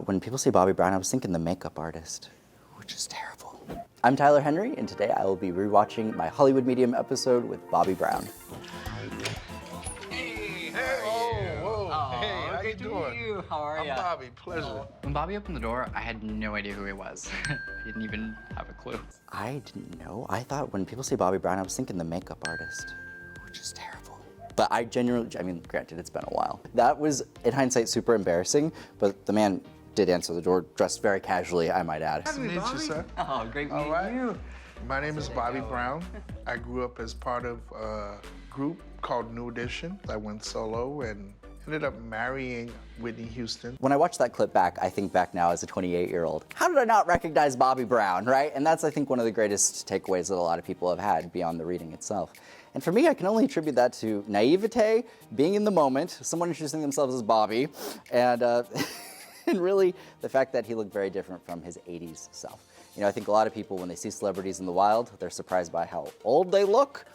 when people say Bobbi Brown, I was thinking the makeup artist, which is terrible. I'm Tyler Henry, and today I will be rewatching my Hollywood Medium episode with Bobbi Brown. Hey, Whoa. Hey, how you good to doing? meet you. How are I'm you? Bobby, pleasure. When Bobby opened the door, I had no idea who he was. I didn't even have a clue. I didn't know. I thought when people say Bobbi Brown, I was thinking the makeup artist, which is terrible. But I genuinely, granted, it's been a while. That was, in hindsight, super embarrassing, but the man did answer the door, dressed very casually, I might add. Nice to meet you, sir. Oh, great meeting All right. you. My name is Bobby Brown. I grew up as part of a group called New Edition. I went solo and ended up marrying Whitney Houston. When I watch that clip back, I think back now as a 28-year-old. How did I not recognize Bobbi Brown, right? And that's, I think, one of the greatest takeaways that a lot of people have had beyond the reading itself. And for me, I can only attribute that to naivete, being in the moment, someone introducing themselves as Bobby, and, and really the fact that he looked very different from his 80s self. You know, I think a lot of people, when they see celebrities in the wild, they're surprised by how old they look.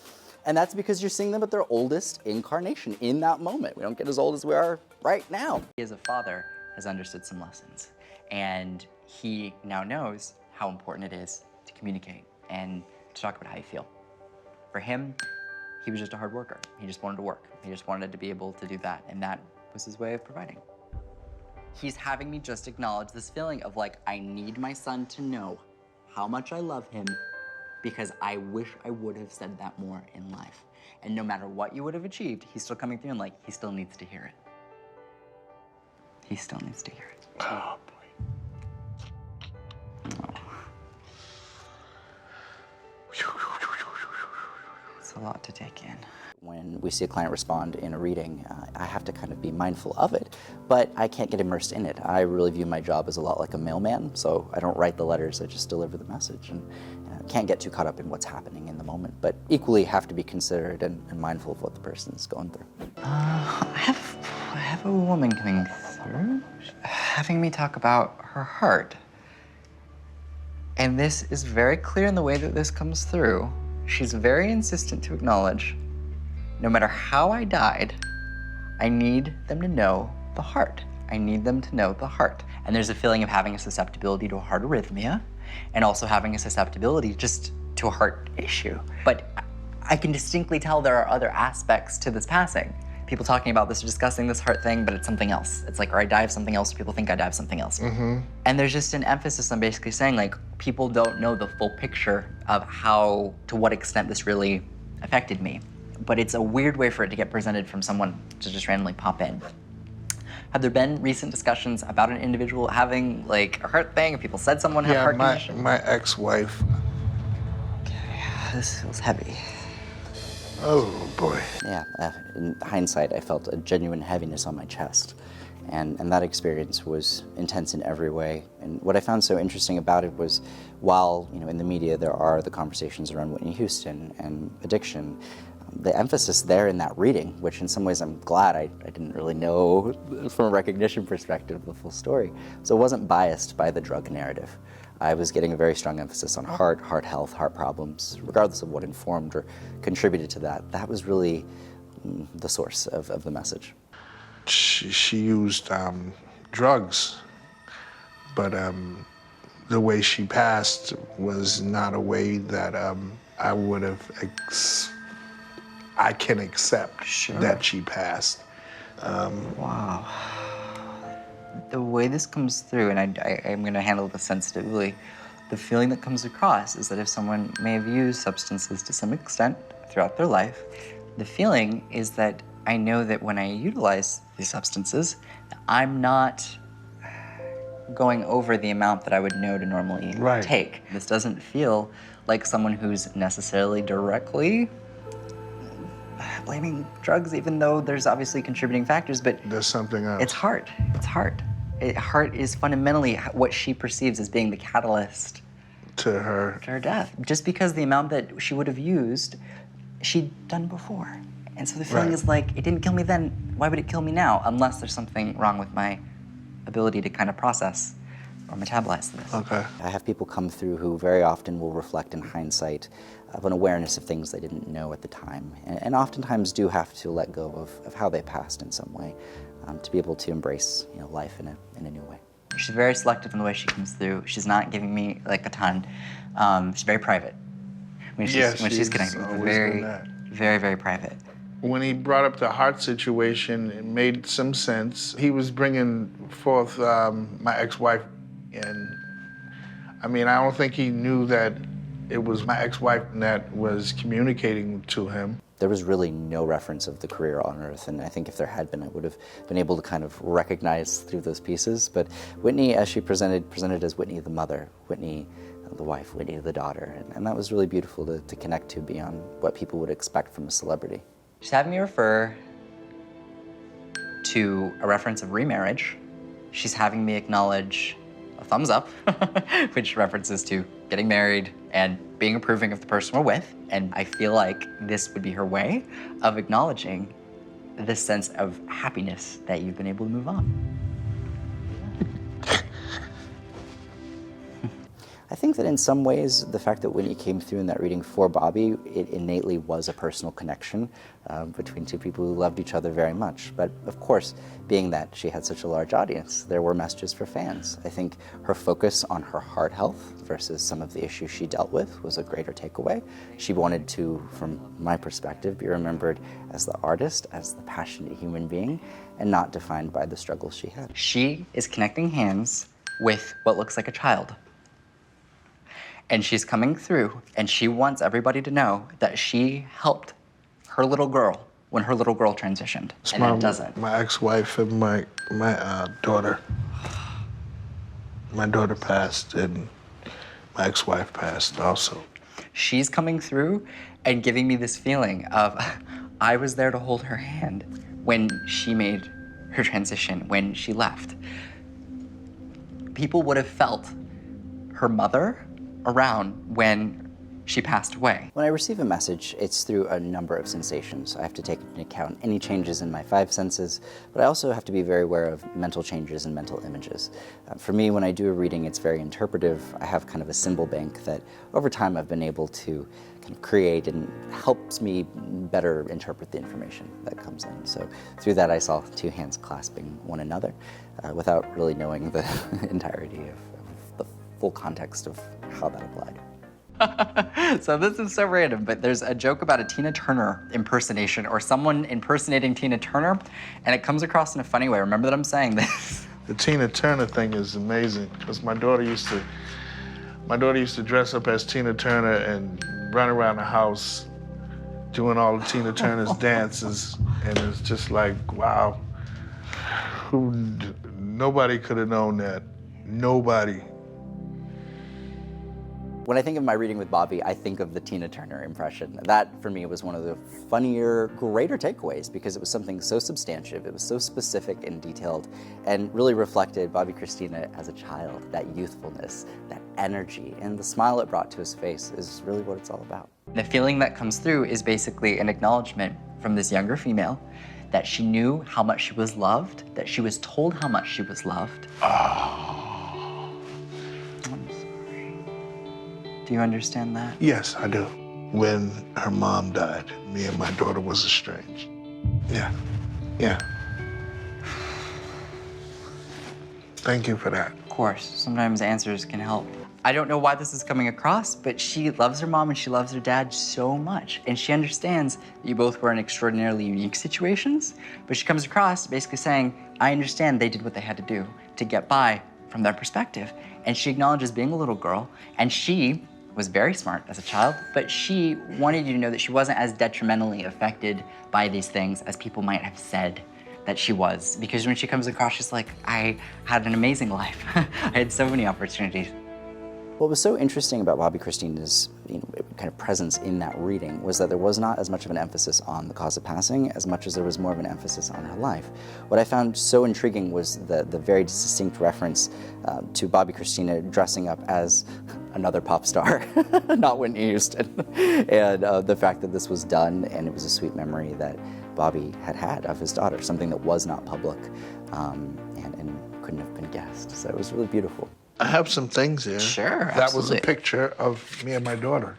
And that's because you're seeing them at their oldest incarnation in that moment. We don't get as old as we are right now. He, as a father, has understood some lessons. And he now knows how important it is to communicate and to talk about how you feel. For him, he was just a hard worker. He just wanted to work. He just wanted to be able to do that. And that was his way of providing. He's having me just acknowledge this feeling of like, I need my son to know how much I love him because I wish I would have said that more in life. And no matter what you would have achieved, he's still coming through and like, he still needs to hear it. He still needs to hear it. Oh, boy. It's a lot to take in. When we see a client respond in a reading, I have to kind of be mindful of it, but I can't get immersed in it. I really view my job as a lot like a mailman, so I don't write the letters, I just deliver the message, and can't get too caught up in what's happening in the moment, but equally have to be considerate and mindful of what the person is going through. I have a woman coming through, having me talk about her heart. And this is very clear in the way that this comes through. She's very insistent to acknowledge, no matter how I died, I need them to know the heart. I need them to know the heart. And there's a feeling of having a susceptibility to a heart arrhythmia and also having a susceptibility just to a heart issue. But I can distinctly tell there are other aspects to this passing. People talking about this or discussing this heart thing, but it's something else. It's like, or I die of something else, people think I die of something else. Mm-hmm. And there's just an emphasis on basically saying like, people don't know the full picture of how, to what extent this really affected me. But it's a weird way for it to get presented from someone to just randomly pop in. Have there been recent discussions about an individual having like a heart thing? Have people said someone had a heart condition? My ex-wife. Okay, this feels heavy. Oh, boy. Yeah, in hindsight, I felt a genuine heaviness on my chest. And that experience was intense in every way. And what I found so interesting about it was, while in the media there are the conversations around Whitney Houston and addiction, the emphasis there in that reading, which in some ways I'm glad I didn't really know from a recognition perspective the full story. So it wasn't biased by the drug narrative. I was getting a very strong emphasis on heart health, heart problems, regardless of what informed or contributed to that. That was really the source of the message. She used drugs, but the way she passed was not a way that I would have I can accept that she passed. Wow. The way this comes through, and I'm going to handle this sensitively, the feeling that comes across is that if someone may have used substances to some extent throughout their life, the feeling is that I know that when I utilize these substances, I'm not going over the amount that I would know to normally take. This doesn't feel like someone who's necessarily directly blaming drugs, even though there's obviously contributing factors, but there's something else. It's heart. It's heart. Heart is fundamentally what she perceives as being the catalyst to her death. Just because the amount that she would have used, she'd done before. And so the feeling is like, it didn't kill me then, why would it kill me now? Unless there's something wrong with my ability to kind of process or metabolize this. Okay. I have people come through who very often will reflect in hindsight of an awareness of things they didn't know at the time, and oftentimes do have to let go of how they passed in some way to be able to embrace life in a new way. She's very selective in the way she comes through. She's not giving me like a ton. She's very private when she's connecting. Very, very private. When he brought up the heart situation, it made some sense. He was bringing forth my ex-wife, and I mean, I don't think he knew that it was my ex-wife that was communicating to him. There was really no reference of the career on Earth, and I think if there had been, I would have been able to kind of recognize through those pieces. But Whitney, as she presented as Whitney the mother, Whitney the wife, Whitney the daughter, and that was really beautiful to connect to beyond what people would expect from a celebrity. She's having me refer to a reference of remarriage. She's having me acknowledge a thumbs up, which references to getting married and being approving of the person we're with. And I feel like this would be her way of acknowledging this sense of happiness that you've been able to move on. I think that in some ways, the fact that Whitney came through in that reading for Bobbi, it innately was a personal connection between two people who loved each other very much. But of course, being that she had such a large audience, there were messages for fans. I think her focus on her heart health versus some of the issues she dealt with was a greater takeaway. She wanted to, from my perspective, be remembered as the artist, as the passionate human being, and not defined by the struggles she had. She is connecting hands with what looks like a child. And she's coming through, and she wants everybody to know that she helped her little girl when her little girl transitioned, and it doesn't. My ex-wife and my daughter. My daughter passed, and my ex-wife passed also. She's coming through and giving me this feeling of I was there to hold her hand when she made her transition, when she left. People would have felt her mother around when she passed away. When I receive a message, it's through a number of sensations. I have to take into account any changes in my five senses, but I also have to be very aware of mental changes and mental images. For me, when I do a reading, it's very interpretive. I have kind of a symbol bank that over time I've been able to kind of create and helps me better interpret the information that comes in. So through that, I saw two hands clasping one another without really knowing the entirety of the full context of how that applied. So this is so random, but there's a joke about a Tina Turner impersonation or someone impersonating Tina Turner, and it comes across in a funny way. Remember that I'm saying this. The Tina Turner thing is amazing, because my daughter used to dress up as Tina Turner and run around the house doing all of Tina Turner's dances, and it's just like, wow, nobody could have known that. Nobody. When I think of my reading with Bobbi, I think of the Tina Turner impression. That, for me, was one of the funnier, greater takeaways because it was something so substantive, it was so specific and detailed, and really reflected Bobbi Kristina as a child, that youthfulness, that energy, and the smile it brought to his face is really what it's all about. The feeling that comes through is basically an acknowledgement from this younger female that she knew how much she was loved, that she was told how much she was loved. Do you understand that? Yes, I do. When her mom died, me and my daughter was estranged. Yeah. Thank you for that. Of course, sometimes answers can help. I don't know why this is coming across, but she loves her mom and she loves her dad so much. And she understands that you both were in extraordinarily unique situations, but she comes across basically saying, I understand they did what they had to do to get by from their perspective. And she acknowledges being a little girl, and she was very smart as a child, but she wanted you to know that she wasn't as detrimentally affected by these things as people might have said that she was. Because when she comes across, she's like, I had an amazing life. I had so many opportunities. What was so interesting about Bobbi Kristina's kind of presence in that reading was that there was not as much of an emphasis on the cause of passing as much as there was more of an emphasis on her life. What I found so intriguing was the very distinct reference to Bobbi Kristina dressing up as another pop star, not Whitney Houston, and the fact that this was done and it was a sweet memory that Bobbi had of his daughter, something that was not public and couldn't have been guessed. So it was really beautiful. I have some things here. Sure, That absolutely. was a picture of me and my daughter.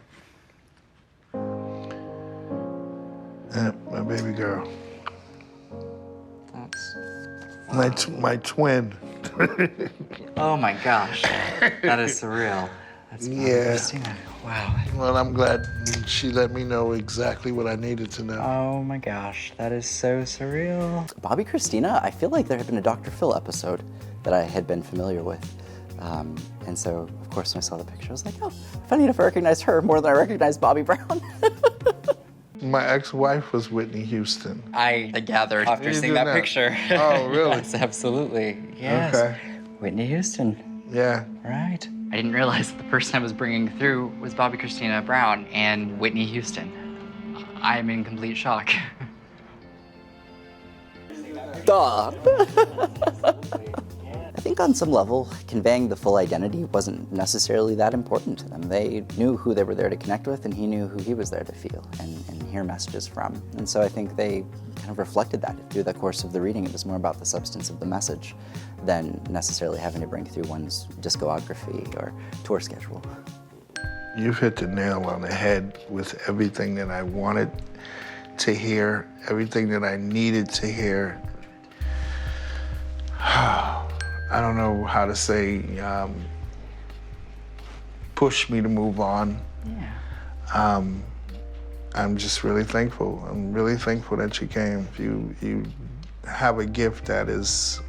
Yeah, my baby girl. That's My twin. Oh my gosh, that is surreal. That's Yeah. Kristina. Wow. Well, I'm glad she let me know exactly what I needed to know. Oh my gosh, that is so surreal. Bobbi Kristina, I feel like there had been a Dr. Phil episode that I had been familiar with. And so, of course, when I saw the picture, I was like, oh, funny enough, I recognized her more than I recognized Bobby Brown. My ex-wife was Whitney Houston. I gathered after You seeing did that not. picture. Oh, really? Yes, absolutely. Yes. Okay. Whitney Houston. Yeah. Right. I didn't realize that the person I was bringing through was Bobbi Kristina Brown and Whitney Houston. I am in complete shock. Duh. I think on some level, conveying the full identity wasn't necessarily that important. And they knew who they were there to connect with, and he knew who he was there to feel and hear messages from. And so I think they kind of reflected that through the course of the reading. It was more about the substance of the message than necessarily having to bring through one's discography or tour schedule. You've hit the nail on the head with everything that I wanted to hear, everything that I needed to hear. I don't know how to say, push me to move on. Yeah. I'm just really thankful. I'm really thankful that you came. You have a gift that is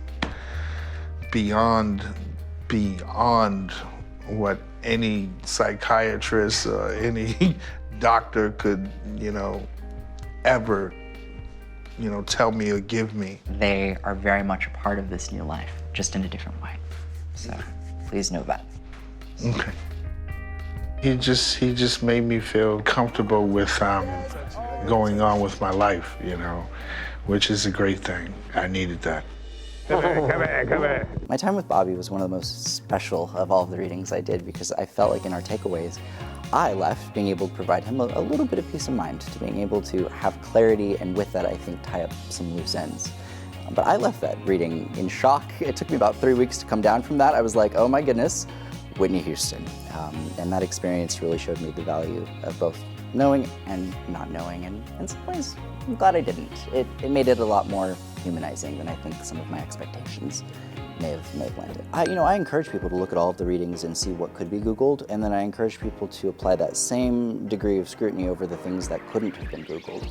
beyond what any psychiatrist or any doctor could, ever, tell me or give me. They are very much a part of this new life, just in a different way. So please know that. Okay. He just made me feel comfortable with going on with my life, which is a great thing. I needed that. Come here. My time with Bobby was one of the most special of all of the readings I did because I felt like in our takeaways, I left being able to provide him a little bit of peace of mind, to being able to have clarity, and with that, I think, tie up some loose ends. But I left that reading in shock. It took me about 3 weeks to come down from that. I was like, oh my goodness, Whitney Houston. And that experience really showed me the value of both knowing and not knowing. And in some ways, I'm glad I didn't. It made it a lot more humanizing than I think some of my expectations may have landed. I encourage people to look at all of the readings and see what could be Googled, and then I encourage people to apply that same degree of scrutiny over the things that couldn't have been Googled.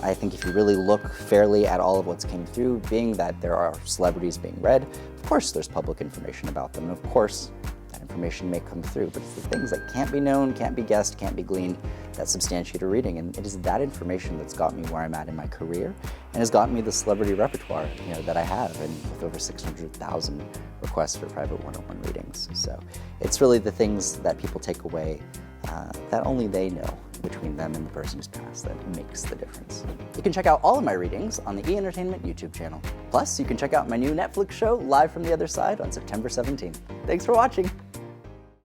I think if you really look fairly at all of what's came through, being that there are celebrities being read, of course there's public information about them, and of course that information may come through, but it's the things that can't be known, can't be guessed, can't be gleaned, that substantiate a reading, and it is that information that's got me where I'm at in my career, and has gotten me the celebrity repertoire that I have, and with over 600,000 requests for private one-on-one readings. So it's really the things that people take away that only they know between them and the person who's passed that makes the difference. You can check out all of my readings on the E! Entertainment YouTube channel. Plus, you can check out my new Netflix show, Live from the Other Side, on September 17th. Thanks for watching.